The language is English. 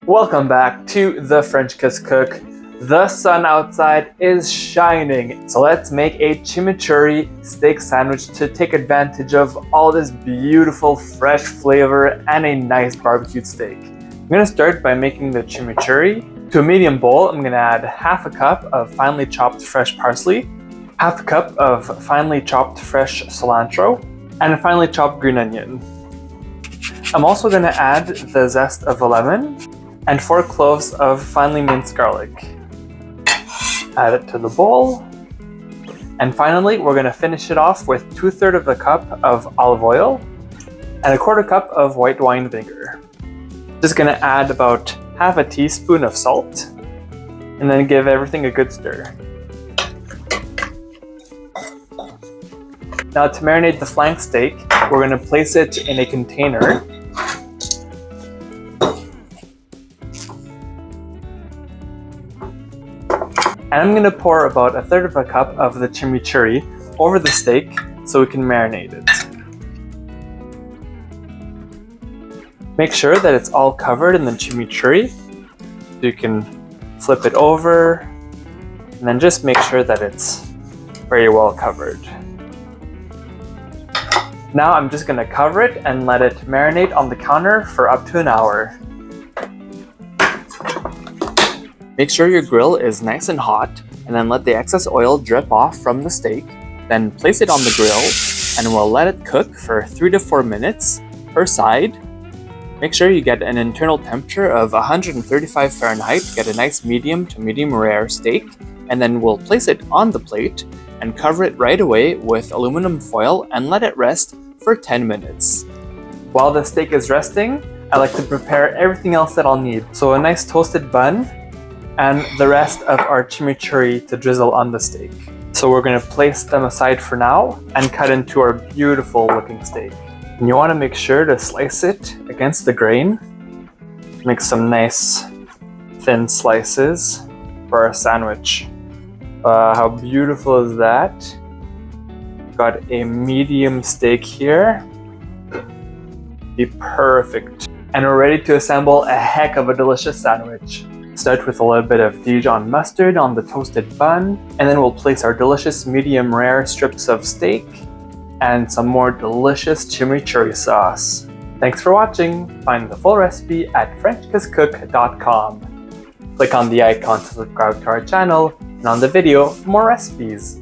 Welcome back to the French Kiss Cook. The sun outside is shining, so let's make a chimichurri steak sandwich to take advantage of all this beautiful fresh flavor and a nice barbecued steak. I'm going to start by making the chimichurri. To a medium bowl, I'm going to add half a cup of finely chopped fresh parsley, half a cup of finely chopped fresh cilantro, and a finely chopped green onion. I'm also going to add the zest of a lemon and 4 cloves of finely minced garlic. Add it to the bowl. And finally, we're going to finish it off with 2/3 of a cup of olive oil and a 1/4 cup of white wine vinegar. Just going to add about half a teaspoon of salt and then give everything a good stir. Now to marinate the flank steak, we're going to place it in a container. And I'm going to pour about 1/3 of a cup of the chimichurri over the steak so we can marinate it. Make sure that it's all covered in the chimichurri. You can flip it over and then just make sure that it's very well covered. Now I'm just going to cover it and let it marinate on the counter for up to an hour. Make sure your grill is nice and hot and then let the excess oil drip off from the steak. Then place it on the grill and we'll let it cook for 3 to 4 minutes per side. Make sure you get an internal temperature of 135 Fahrenheit to get a nice medium to medium rare steak, and then we'll place it on the plate and cover it right away with aluminum foil and let it rest for 10 minutes. While the steak is resting, I like to prepare everything else that I'll need. So a nice toasted bun and the rest of our chimichurri to drizzle on the steak. So we're going to place them aside for now and cut into our beautiful looking steak. And you want to make sure to slice it against the grain. Make some nice thin slices for our sandwich. How beautiful is that? Got a medium steak here. Be perfect. And we're ready to assemble a heck of a delicious sandwich. Start with a little bit of Dijon mustard on the toasted bun, and then we'll place our delicious medium rare strips of steak and some more delicious chimichurri sauce. Thanks for watching. Find the full recipe at FrenchKissCook.com. Click on the icon to subscribe to our channel and on the video for more recipes.